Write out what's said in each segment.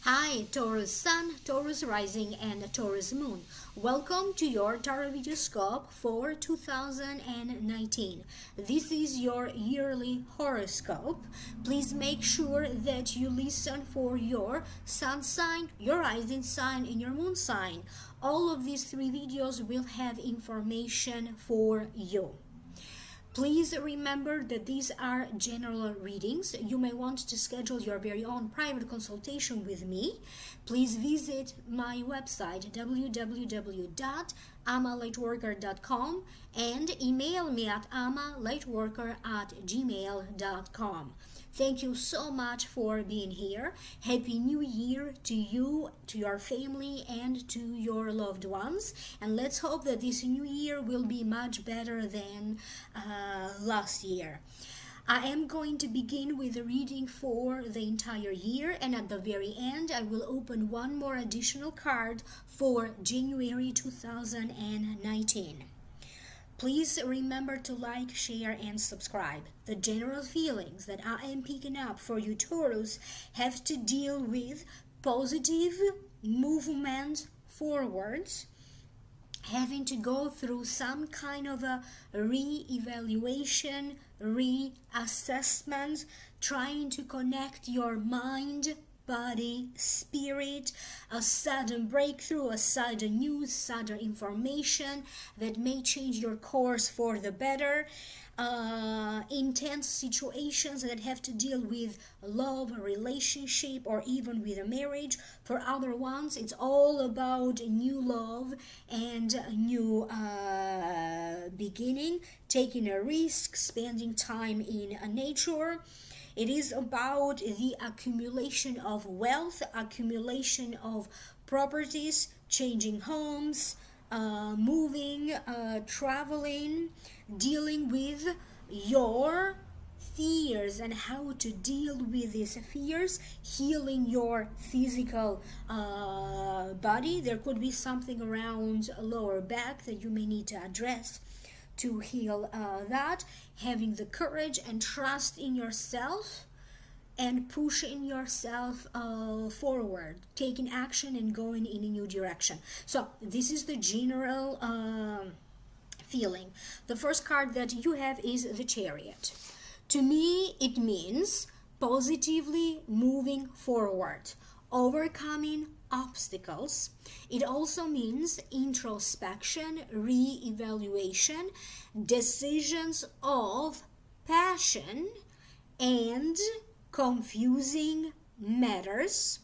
Hi, Taurus Sun, Taurus Rising, and Taurus Moon. Welcome to your Tarot Videoscope for 2019. This is your yearly horoscope. Please make sure that you listen for your Sun sign, your rising sign, and your moon sign. All of these 3 videos will have information for you. Please remember that these are general readings. You may want to schedule your very own private consultation with me. Please visit my website www.amalightworker.com and email me at amalightworker@gmail.com. Thank you so much for being here. Happy New Year to you, to your family, and to your loved ones. And let's hope that this new year will be much better than last year. I am going to begin with a reading for the entire year, and at the very end I will open one more additional card for January 2019. Please remember to like, share, and subscribe. The general feelings that I am picking up for you Taurus have to deal with positive movement forwards, having to go through some kind of a re-evaluation, reassessment, trying to connect your mind, body, spirit, a sudden breakthrough, a sudden news, sudden information that may change your course for the better, intense situations that have to deal with love, a relationship, or even with a marriage. For other ones, it's all about new love and a new beginning, taking a risk, spending time in nature. It is about the accumulation of wealth, accumulation of properties, changing homes, moving, traveling, dealing with your fears and how to deal with these fears, healing your physical body. There could be something around a lower back that you may need to address to heal that, having the courage and trust in yourself and pushing yourself forward, taking action and going in a new direction. So this is the general feeling. The first card that you have is the Chariot. To me, it means positively moving forward, overcoming obstacles. It also means introspection, re-evaluation, decisions of passion, and confusing matters,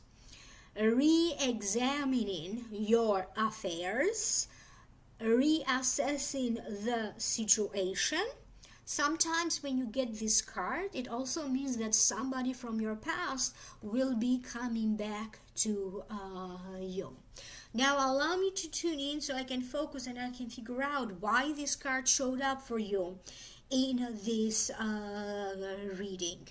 re-examining your affairs, reassessing the situation. Sometimes when you get this card, it also means that somebody from your past will be coming back to you. Now allow me to tune in so I can focus and I can figure out why this card showed up for you in this reading.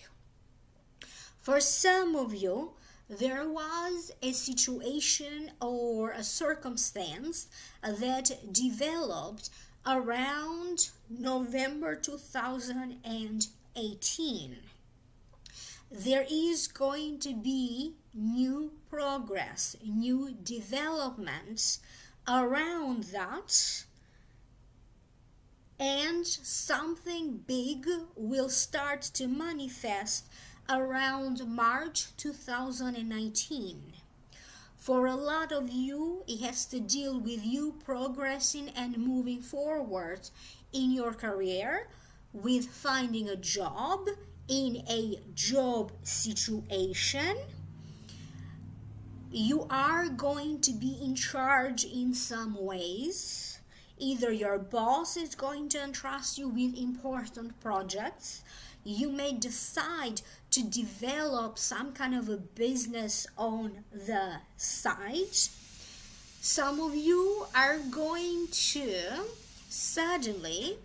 For some of you, there was a situation or a circumstance that developed around November 2018. There is going to be new progress, new developments around that, and something big will start to manifest around March 2019. For a lot of you, it has to deal with you progressing and moving forward in your career, with finding a job, in a job situation. You are going to be in charge in some ways. Either your boss is going to entrust you with important projects. You may decide to develop some kind of a business on the side. Some of you are going to suddenly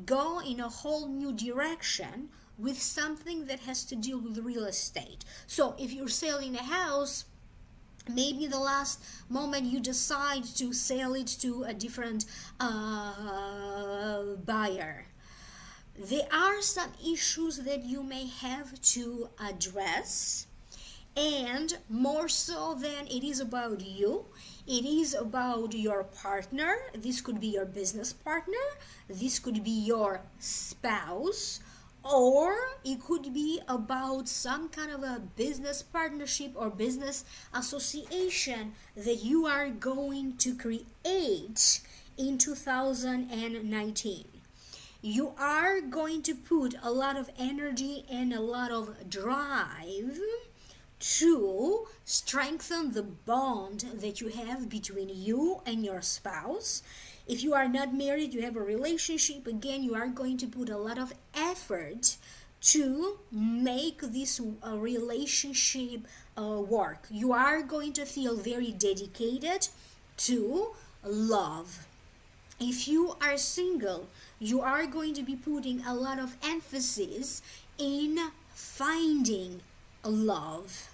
go in a whole new direction with something that has to deal with real estate. So if you're selling a house, maybe the last moment you decide to sell it to a different buyer. There are some issues that you may have to address, and more so than it is about you, it is about your partner. This could be your business partner, this could be your spouse, or it could be about some kind of a business partnership or business association that you are going to create in 2019. You are going to put a lot of energy and a lot of drive to strengthen the bond that you have between you and your spouse. If you are not married, you have a relationship, again, you are going to put a lot of effort to make this relationship work. You are going to feel very dedicated to love. If you are single, you are going to be putting a lot of emphasis in finding love.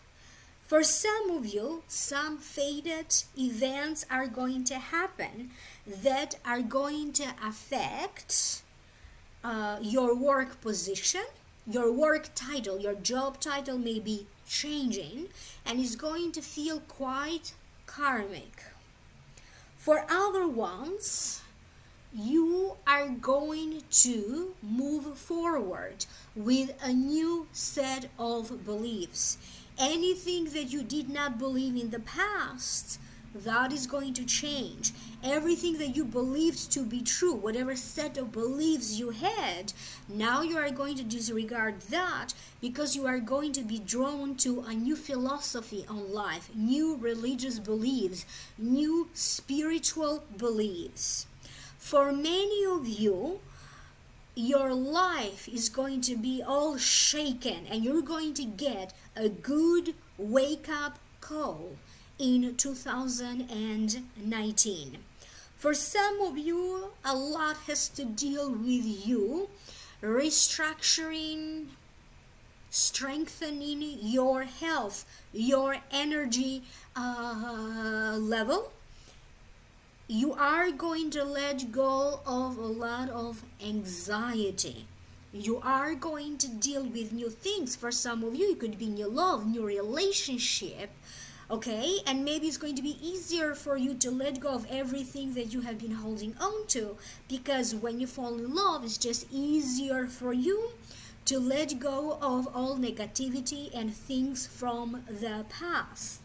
For some of you, some fated events are going to happen that are going to affect your work position, your work title, your job title may be changing and is going to feel quite karmic. For other ones, you are going to move forward with a new set of beliefs. Anything that you did not believe in the past, that is going to change. Everything that you believed to be true, whatever set of beliefs you had, now you are going to disregard that because you are going to be drawn to a new philosophy on life, new religious beliefs, new spiritual beliefs. For many of you, your life is going to be all shaken and you're going to get a good wake-up call in 2019. For some of you, a lot has to deal with you restructuring, strengthening your health, your energy level. You are going to let go of a lot of anxiety. You are going to deal with new things. For some of you, it could be new love, new relationship, okay? And maybe it's going to be easier for you to let go of everything that you have been holding on to, because when you fall in love, it's just easier for you to let go of all negativity and things from the past.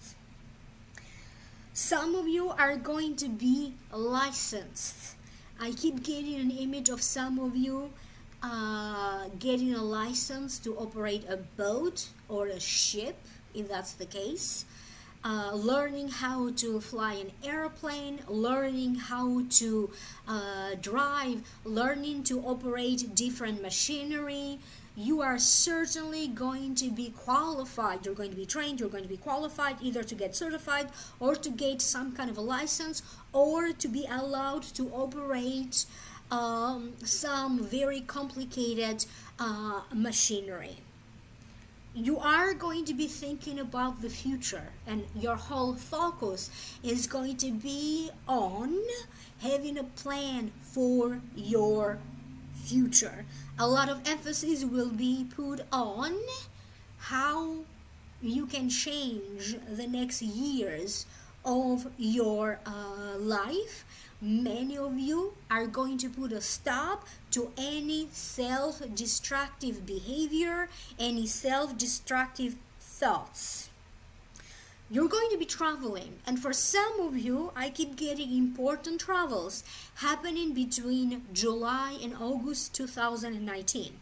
Some of you are going to be licensed. I keep getting an image of some of you getting a license to operate a boat or a ship, if that's the case. Learning how to fly an airplane, learning how to drive, learning to operate different machinery. You are certainly going to be qualified. You're going to be trained, you're going to be qualified either to get certified or to get some kind of a license or to be allowed to operate some very complicated machinery. You are going to be thinking about the future, and your whole focus is going to be on having a plan for your future. A lot of emphasis will be put on how you can change the next years of your life. Many of you are going to put a stop to any self-destructive behavior, any self-destructive thoughts. You're going to be traveling, and for some of you, I keep getting important travels happening between July and August 2019.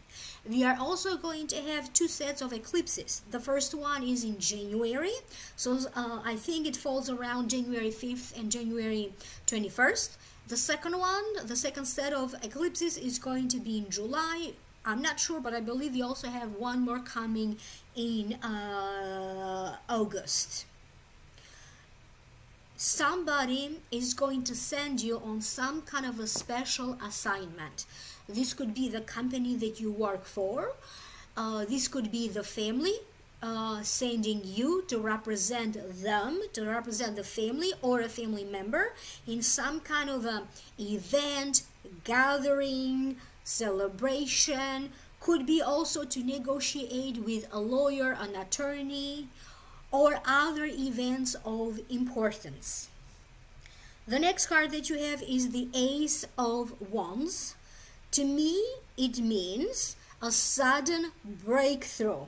We are also going to have two sets of eclipses. The first one is in January, so I think it falls around January 5th and January 21st. The second one, the second set of eclipses is going to be in July. I'm not sure, but I believe we also have one more coming in August. somebody is going to send you on some kind of a special assignment. This could be the company that you work for. This could be the family sending you to represent them, to represent the family or a family member in some kind of a event, gathering, celebration. Could be also to negotiate with a lawyer, an attorney, or other events of importance. The next card that you have is the Ace of Wands. To me, it means a sudden breakthrough,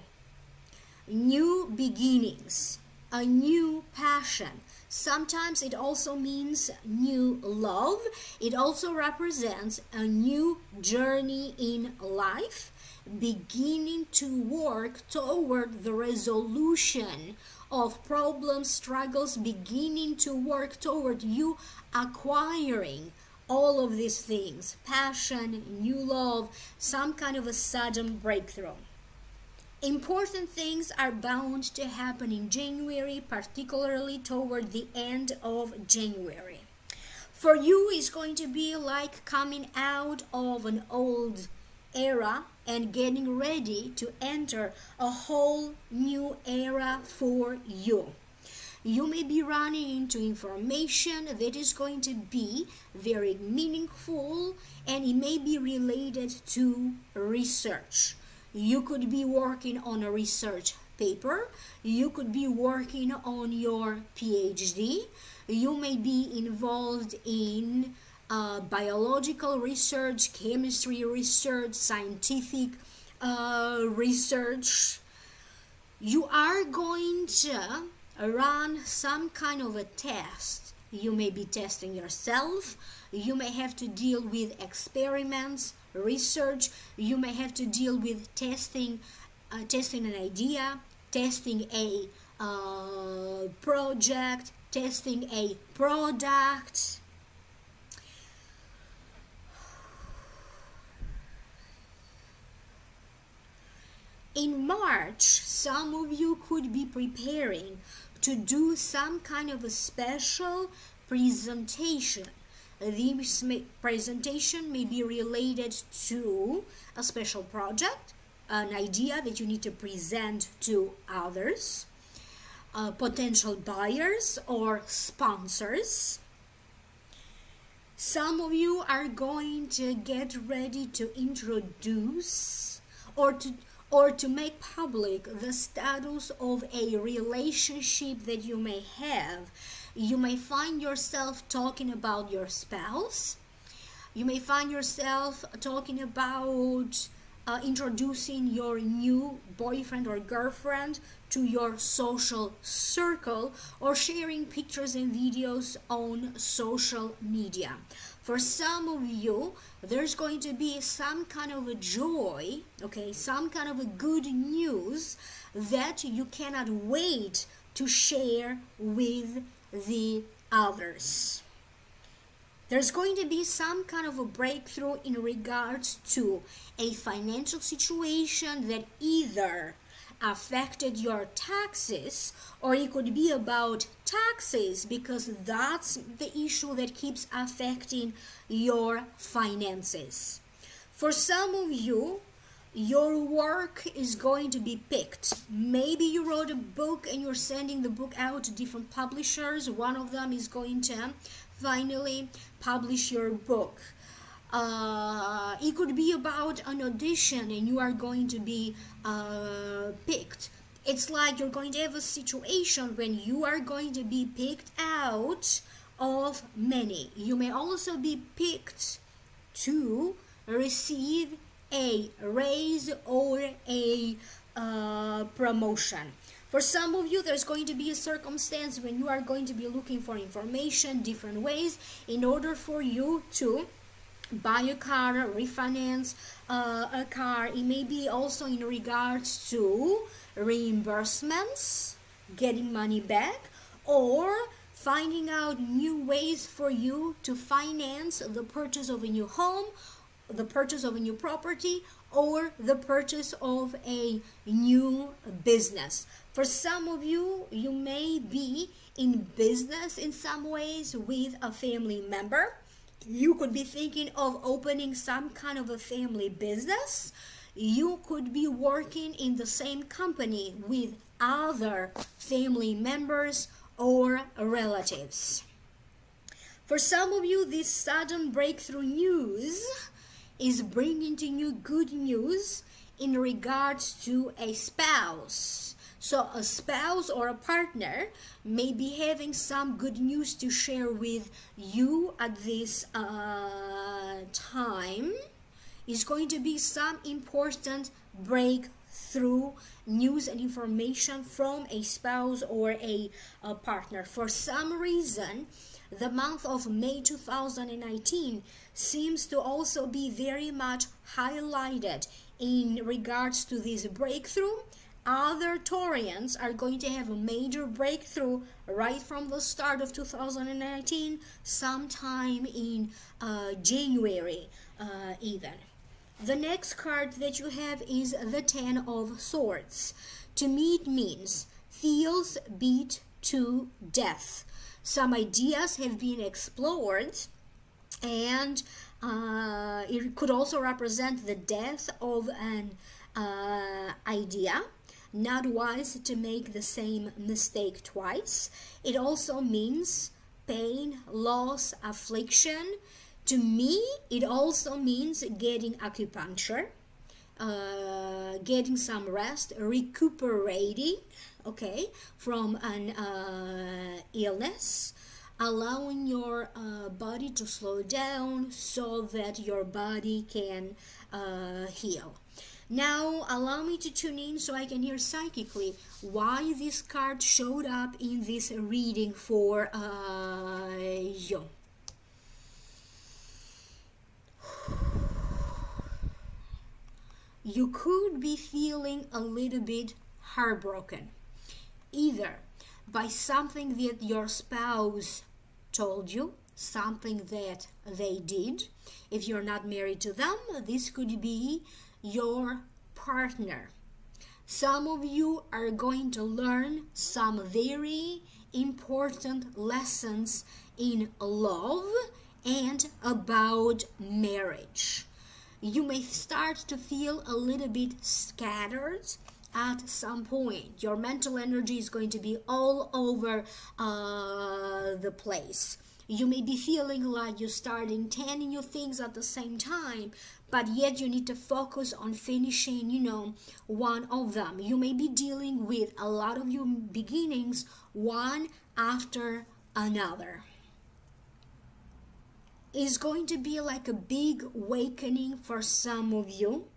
new beginnings, a new passion. Sometimes it also means new love. It also represents a new journey in life, beginning to work toward the resolution of problems, struggles, beginning to work toward you acquiring all of these things: passion, new love, some kind of a sudden breakthrough. Important things are bound to happen in January, particularly toward the end of January. For you, it's going to be like coming out of an old era and getting ready to enter a whole new era for you. You may be running into information that is going to be very meaningful, and it may be related to research. You could be working on a research paper. You could be working on your PhD. You may be involved in biological research, chemistry research, scientific research. You are going to run some kind of a test. You may be testing yourself. You may have to deal with experiments, research. You may have to deal with testing an idea, testing a project, testing a product. In March, some of you could be preparing to do some kind of a special presentation. This presentation may be related to a special project, an idea that you need to present to others, potential buyers or sponsors. Some of you are going to get ready to introduce or to make public the status of a relationship that you may have. You may find yourself talking about your spouse. You may find yourself talking about introducing your new boyfriend or girlfriend to your social circle, or sharing pictures and videos on social media. For some of you, there's going to be some kind of a joy, okay, some kind of a good news that you cannot wait to share with the others. There's going to be some kind of a breakthrough in regards to a financial situation that either affected your taxes, or it could be about taxes, because that's the issue that keeps affecting your finances. For some of you, your work is going to be picked. Maybe you wrote a book and you're sending the book out to different publishers. One of them is going to finally publish your book. It could be about an audition and you are going to be picked. It's like you're going to have a situation when you are going to be picked out of many. You may also be picked to receive a raise or a promotion. For some of you, there's going to be a circumstance when you are going to be looking for information, different ways, in order for you to buy a car, refinance a car. It may be also in regards to reimbursements, getting money back, or finding out new ways for you to finance the purchase of a new home, the purchase of a new property or the purchase of a new business. For some of you, you may be in business in some ways with a family member. You could be thinking of opening some kind of a family business. You could be working in the same company with other family members or relatives. For some of you, this sudden breakthrough news is bringing to you good news in regards to a spouse. So a spouse or a partner may be having some good news to share with you at this time. Is going to be some important breakthrough news and information from a spouse or a partner. For some reason, the month of May 2019 seems to also be very much highlighted in regards to this breakthrough. Other Taurians are going to have a major breakthrough right from the start of 2019, sometime in January even. The next card that you have is the Ten of Swords. To me it means feels beat to death. Some ideas have been explored, and it could also represent the death of an idea. Not wise to make the same mistake twice. It also means pain, loss, affliction. To me, it also means getting acupuncture, getting some rest, recuperating, okay, from an illness, allowing your body to slow down so that your body can heal. Now, allow me to tune in so I can hear psychically why this card showed up in this reading for you. You could be feeling a little bit heartbroken, either by something that your spouse told you, something that they did. If you're not married to them, this could be your partner. Some of you are going to learn some very important lessons in love and about marriage. You may start to feel a little bit scattered at some point. Your mental energy is going to be all over the place. You may be feeling like you're starting 10 new things at the same time, but yet you need to focus on finishing, one of them. You may be dealing with a lot of your beginnings, one after another. It's going to be like a big awakening for some of you,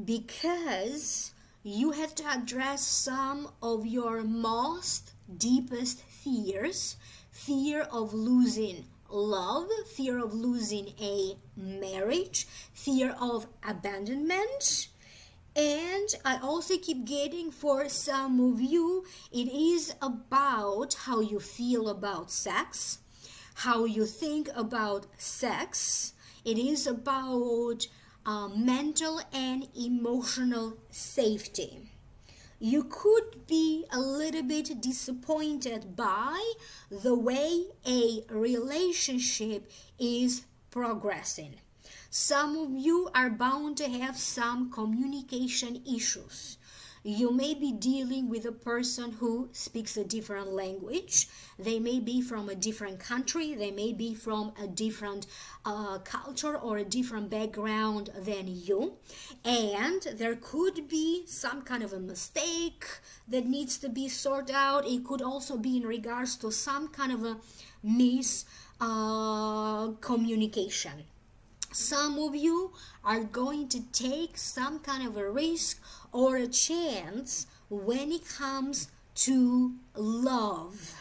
because you have to address some of your most deepest fears. Fear of losing love, fear of losing a marriage, fear of abandonment. And I also keep getting, for some of you, it is about how you feel about sex, how you think about sex. It is about mental and emotional safety. You could be a little bit disappointed by the way a relationship is progressing. Some of you are bound to have some communication issues. You may be dealing with a person who speaks a different language. They may be from a different country. They may be from a different culture or a different background than you. And there could be some kind of a mistake that needs to be sorted out. It could also be in regards to some kind of a miscommunication. Some of you are going to take some kind of a risk or a chance when it comes to love.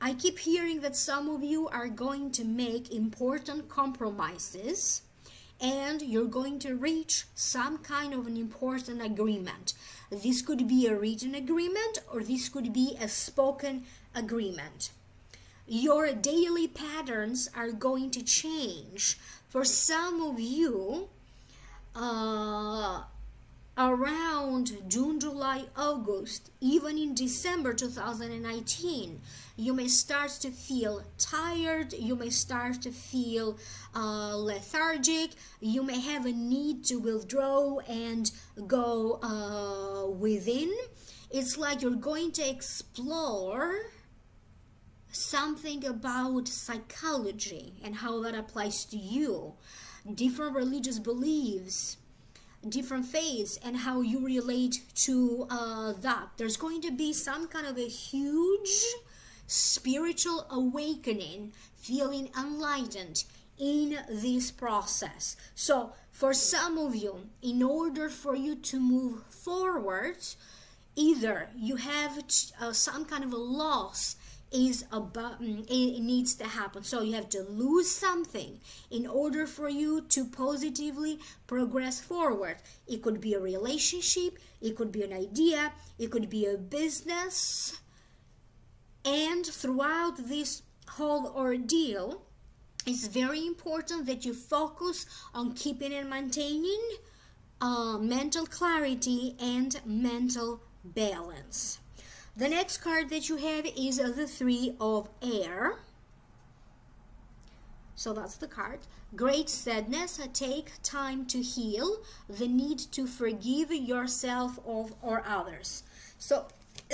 I keep hearing that some of you are going to make important compromises, and you're going to reach some kind of an important agreement. This could be a written agreement, or this could be a spoken agreement. your daily patterns are going to change. For some of you, around June, July, August, even in December 2019, you may start to feel tired, you may start to feel lethargic, you may have a need to withdraw and go within. It's like you're going to explore something about psychology and how that applies to you, different religious beliefs, different faiths, and how you relate to that. There's going to be some kind of a huge spiritual awakening, feeling enlightened in this process. So for some of you, in order for you to move forward, either you have some kind of a loss is about, it needs to happen. So you have to lose something in order for you to positively progress forward. It could be a relationship, it could be an idea, it could be a business. And throughout this whole ordeal, it's very important that you focus on keeping and maintaining mental clarity and mental balance. The next card that you have is the Three of Air. So that's the card. Great sadness, take time to heal, the need to forgive yourself or others. So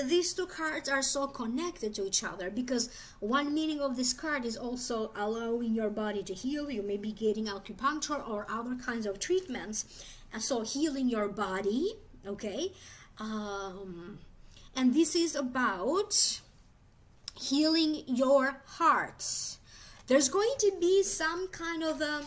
these two cards are so connected to each other, because one meaning of this card is also allowing your body to heal. You may be getting acupuncture or other kinds of treatments, and so healing your body, okay? And this is about healing your hearts. There's going to be some kind of a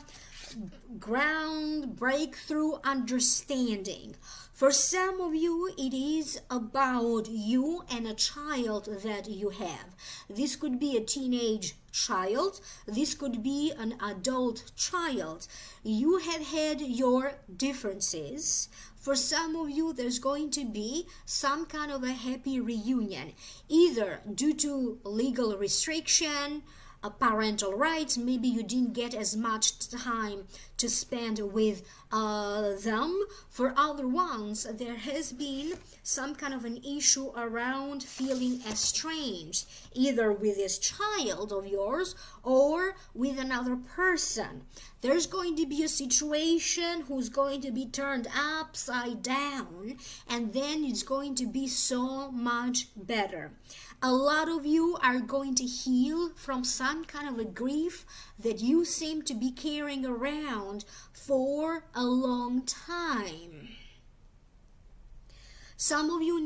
ground breakthrough understanding. For some of you, it is about you and a child that you have. This could be a teenage child. This could be an adult child. You have had your differences. For some of you, there's going to be some kind of a happy reunion, either due to legal restriction, parental rights. Maybe you didn't get as much time to spend with them. For other ones, there has been some kind of an issue around feeling estranged, either with this child of yours or with another person. There's going to be a situation who's going to be turned upside down, and then it's going to be so much better. A lot of you are going to heal from some kind of a grief that you seem to be carrying around for a long time. Some of you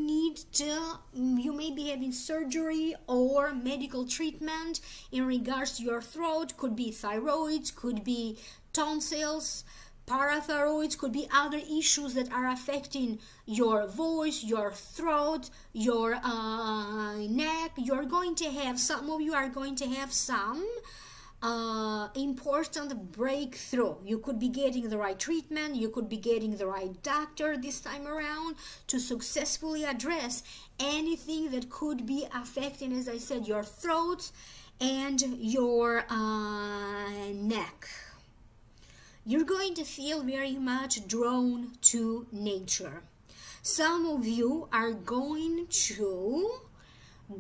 you may be having surgery or medical treatment in regards to your throat. Could be thyroid, could be tonsils, parathyroids, could be other issues that are affecting your voice, your throat, your neck. You're going to have, some of you are going to have some important breakthrough. You could be getting the right treatment, you could be getting the right doctor this time around to successfully address anything that could be affecting, as I said, your throat and your neck. You're going to feel very much drawn to nature. Some of you are going to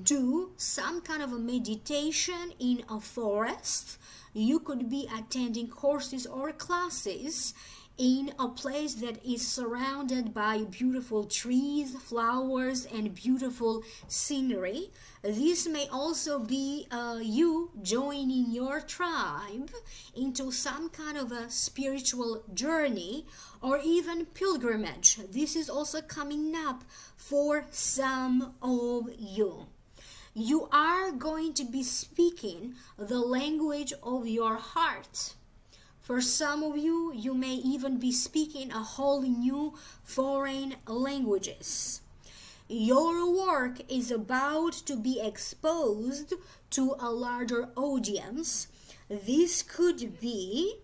do some kind of a meditation in a forest. You could be attending courses or classes in a place that is surrounded by beautiful trees, flowers, and beautiful scenery. This may also be you joining your tribe into some kind of a spiritual journey or even pilgrimage. This is also coming up for some of you. You are going to be speaking the language of your heart. For some of you, you may even be speaking a whole new foreign languages. Your work is about to be exposed to a larger audience. This could be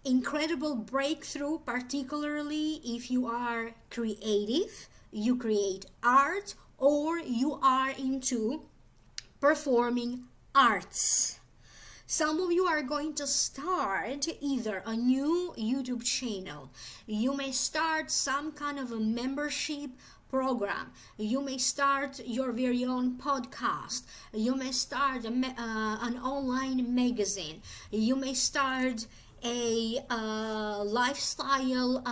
incredible breakthrough, particularly if you are creative, you create art, or you are into performing arts. Some of you are going to start either a new YouTube channel. You may start some kind of a membership program. You may start your very own podcast. You may start an online magazine. You may start a lifestyle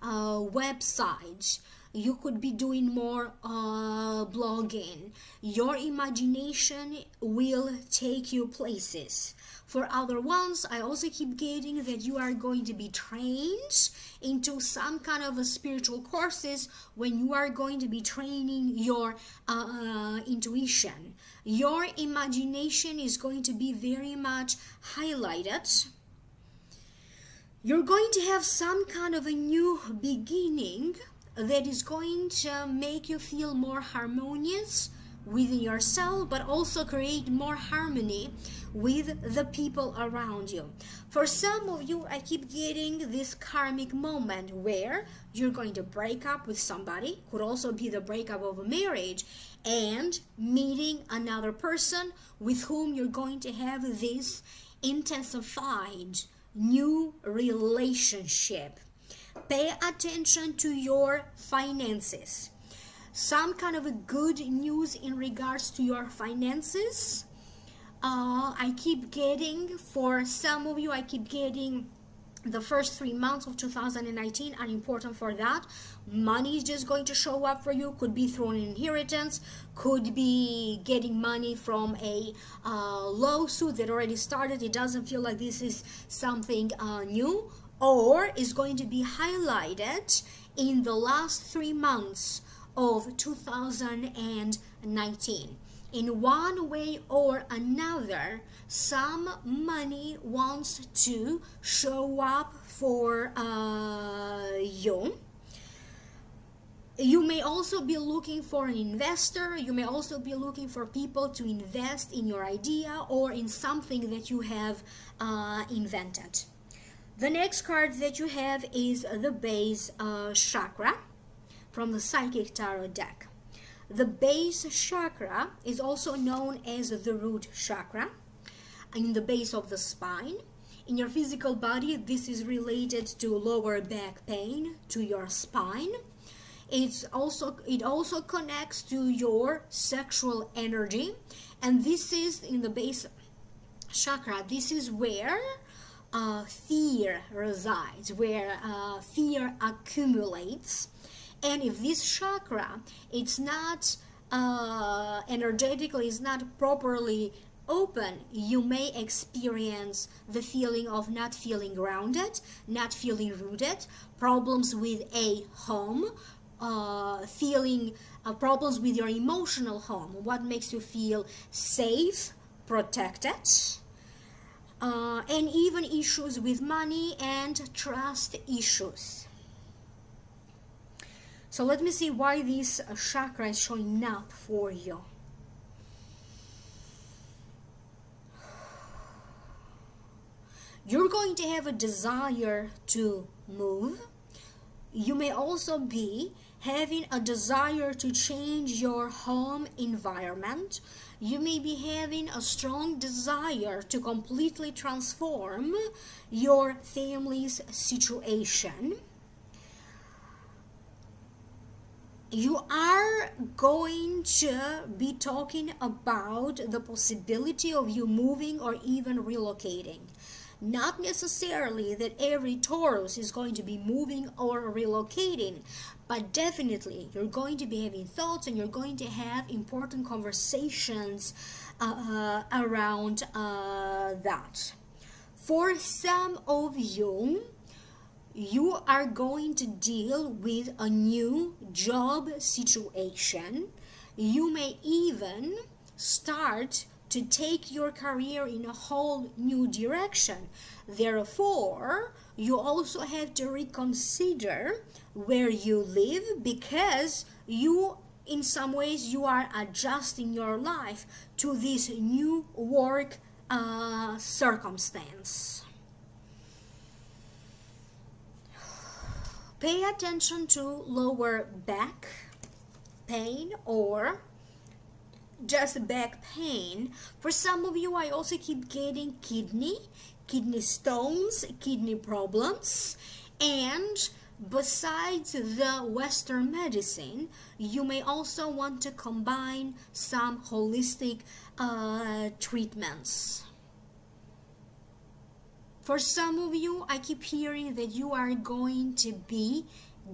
website. You could be doing more blogging. Your imagination will take you places. For other ones, I also keep getting that you are going to be trained into some kind of a spiritual courses when you are going to be training your intuition. Your imagination is going to be very much highlighted. You're going to have some kind of a new beginning that is going to make you feel more harmonious within yourself, but also create more harmony with the people around you. For some of you, I keep getting this karmic moment where you're going to break up with somebody, could also be the breakup of a marriage, and meeting another person with whom you're going to have this intensified new relationship. Pay attention to your finances. Some kind of a good news in regards to your finances. I keep getting, for some of you, I keep getting the first 3 months of 2019 are important for that. Money is just going to show up for you. Could be through an inheritance, could be getting money from a lawsuit that already started. It doesn't feel like this is something new, or is going to be highlighted in the last 3 months of 2019. In one way or another, some money wants to show up for you. You may also be looking for an investor. You may also be looking for people to invest in your idea or in something that you have invented. The next card that you have is the base chakra from the Psychic Tarot deck. The base chakra is also known as the root chakra, in the base of the spine. In your physical body, this is related to lower back pain, to your spine. It also connects to your sexual energy, and this is in the base chakra. This is where fear resides, where fear accumulates. And if this chakra, it's not energetically, is not properly open, you may experience the feeling of not feeling grounded, not feeling rooted, problems with a home, problems with your emotional home, what makes you feel safe, protected, and even issues with money and trust issues. So let me see why this chakra is showing up for you. You're going to have a desire to move. You may also be having a desire to change your home environment. You may be having a strong desire to completely transform your family's situation. You are going to be talking about the possibility of you moving or even relocating. Not necessarily that every Taurus is going to be moving or relocating, but definitely you're going to be having thoughts and you're going to have important conversations around that. For some of you, you are going to deal with a new job situation. You may even start to take your career in a whole new direction. Therefore, you also have to reconsider where you live, because you, in some ways, you are adjusting your life to this new work circumstance. Pay attention to lower back pain or just back pain. For some of you, I also keep getting kidney stones, kidney problems. And besides the Western medicine, you may also want to combine some holistic treatments. For some of you, I keep hearing that you are going to be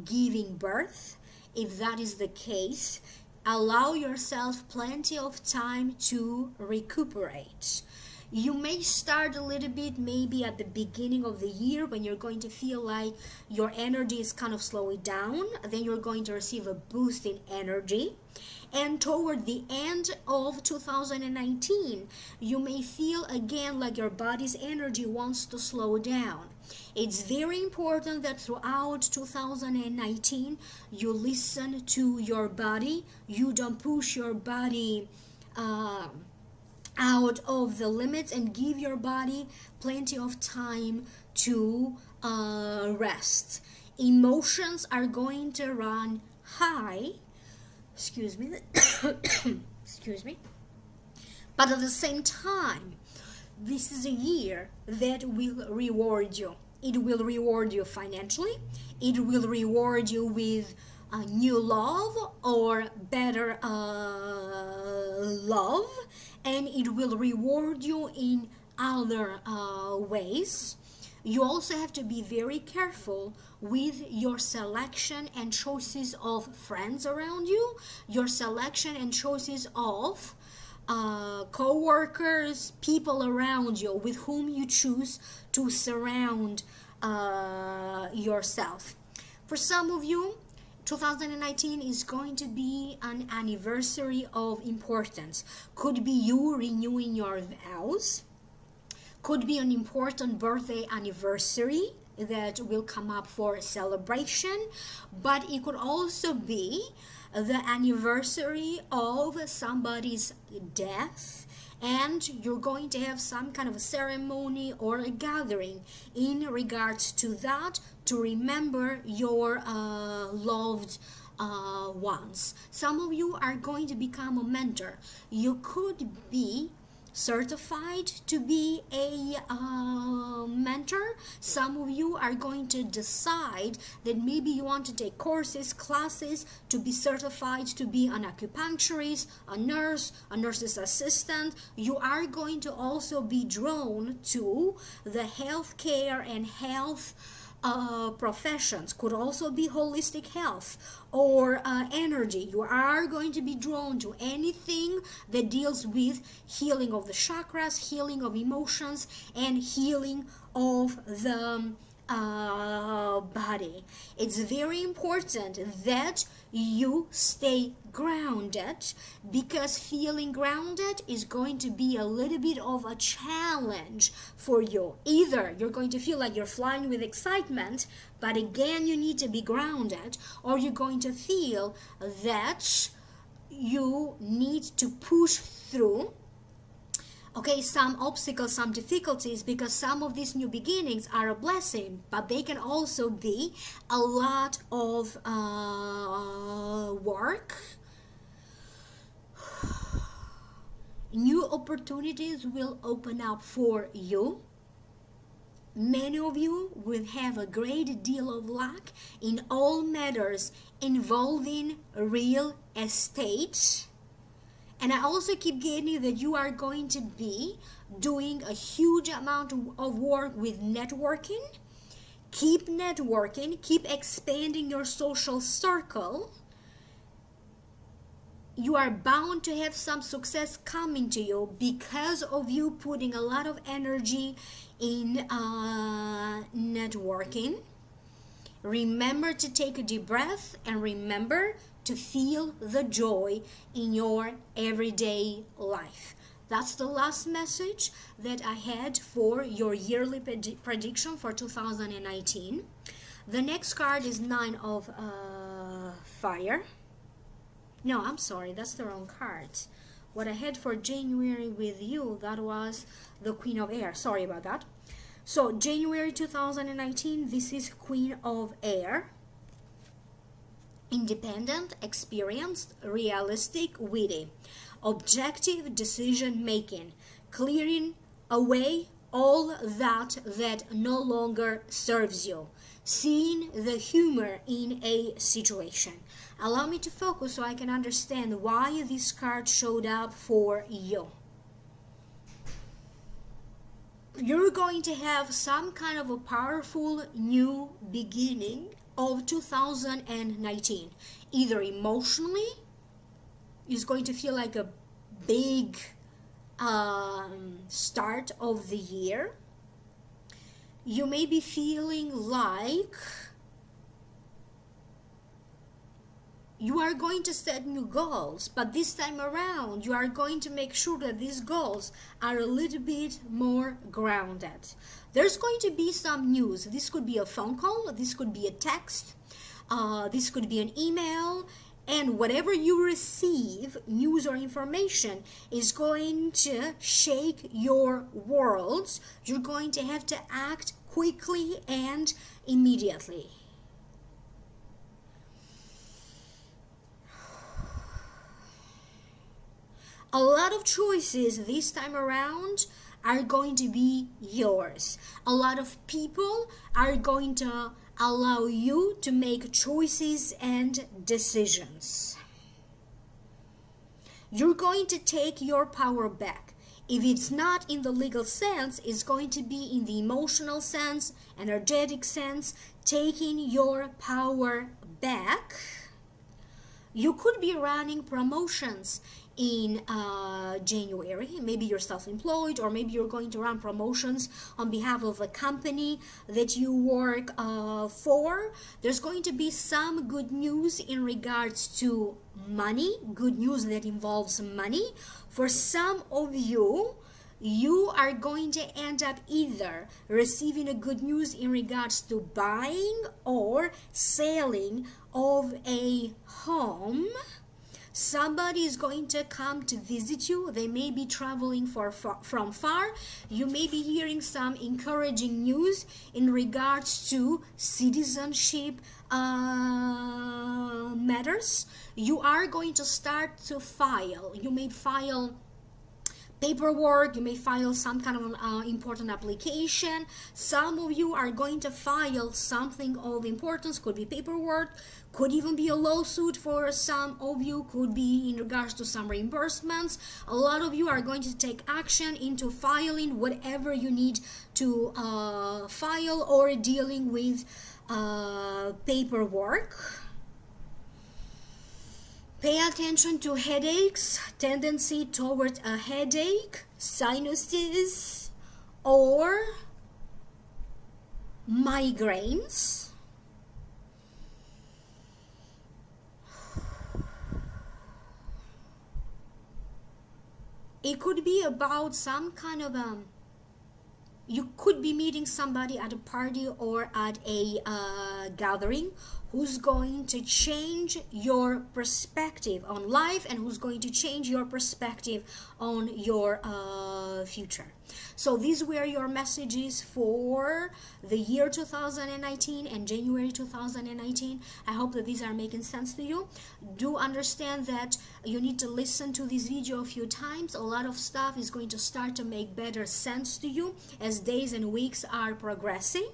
giving birth. If that is the case, allow yourself plenty of time to recuperate. You may start a little bit maybe at the beginning of the year when you're going to feel like your energy is kind of slowing down. Then you're going to receive a boost in energy. And toward the end of 2019, you may feel again like your body's energy wants to slow down. It's very important that throughout 2019, you listen to your body. You don't push your body out of the limits, and give your body plenty of time to rest. Emotions are going to run high. Excuse me. Excuse me. But at the same time, this is a year that will reward you. It will reward you financially. It will reward you with new love, or better love, and it will reward you in other ways. You also have to be very careful with your selection and choices of friends around you, your selection and choices of co-workers, people around you with whom you choose to surround yourself. For some of you, 2019 is going to be an anniversary of importance. Could be you renewing your vows. Could be an important birthday anniversary that will come up for celebration. But it could also be the anniversary of somebody's death, and you're going to have some kind of a ceremony or a gathering in regards to that, to remember your loved ones. Some of you are going to become a mentor. You could be certified to be a mentor. Some of you are going to decide that maybe you want to take courses, classes to be certified to be an acupuncturist, a nurse, a nurse's assistant. You are going to also be drawn to the healthcare and health professions. Could also be holistic health or energy. You are going to be drawn to anything that deals with healing of the chakras, healing of emotions, and healing of the body. It's very important that you stay grounded, because feeling grounded is going to be a little bit of a challenge for you. Either you're going to feel like you're flying with excitement, but again you need to be grounded, or you're going to feel that you need to push through some obstacles, some difficulties, because some of these new beginnings are a blessing, but they can also be a lot of work. New opportunities will open up for you. Many of you will have a great deal of luck in all matters involving real estate. And I also keep getting that you are going to be doing a huge amount of work with networking. Keep networking, keep expanding your social circle. You are bound to have some success coming to you because of you putting a lot of energy in networking. Remember to take a deep breath, and remember to feel the joy in your everyday life. That's the last message that I had for your yearly prediction for 2019. The next card is Nine of Fire. No, I'm sorry, that's the wrong card. What I had for January with you, that was the Queen of Air. Sorry about that. So January 2019, this is Queen of Air. Independent, experienced, realistic, witty. objective decision making, clearing away all that no longer serves you, seeing the humor in a situation. Allow me to focus so I can understand why this card showed up for you. You're going to have some kind of a powerful new beginning of 2019. Either emotionally, it's going to feel like a big start of the year. You may be feeling like you are going to set new goals, but this time around you are going to make sure that these goals are a little bit more grounded. There's going to be some news. This could be a phone call, this could be a text, this could be an email, and whatever you receive, news or information, is going to shake your worlds. You're going to have to act quickly and immediately. A lot of choices this time around are going to be yours. A lot of people are going to allow you to make choices and decisions. You're going to take your power back. If it's not in the legal sense, it's going to be in the emotional sense, energetic sense, taking your power back. You could be running promotions in January. Maybe you're self-employed, or maybe you're going to run promotions on behalf of a company that you work for. There's going to be some good news in regards to money, good news that involves money. For some of you, you are going to end up either receiving a good news in regards to buying or selling of a home. Somebody is going to come to visit you. They may be traveling from far. You may be hearing some encouraging news in regards to citizenship matters. You are going to start to file. You may file paperwork, you may file some kind of important application. Some of you are going to file something of importance, could be paperwork, could even be a lawsuit for some of you, could be in regards to some reimbursements. A lot of you are going to take action into filing whatever you need to file or dealing with paperwork. Pay attention to headaches, tendency towards a headache, sinuses, or migraines. It could be about some kind of you could be meeting somebody at a party or at a gathering who's going to change your perspective on life and who's going to change your perspective on your future. So these were your messages for the year 2019 and January 2019. I hope that these are making sense to you. Do understand that you need to listen to this video a few times. A lot of stuff is going to start to make better sense to you as days and weeks are progressing.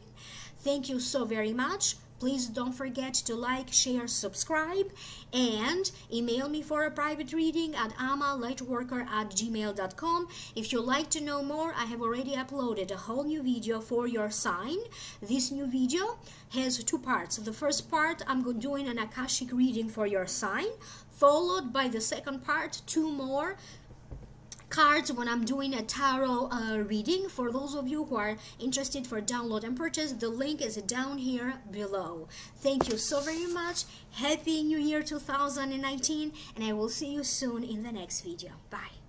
Thank you so very much. Please don't forget to like, share, subscribe, and email me for a private reading at amalightworker@gmail.com. If you'd like to know more, I have already uploaded a whole new video for your sign. This new video has two parts. The first part, I'm doing an Akashic reading for your sign, followed by the second part, two more cards when I'm doing a tarot reading. For those of you who are interested for download and purchase, the link is down here below. Thank you so very much. Happy New Year 2019, and I will see you soon in the next video. Bye.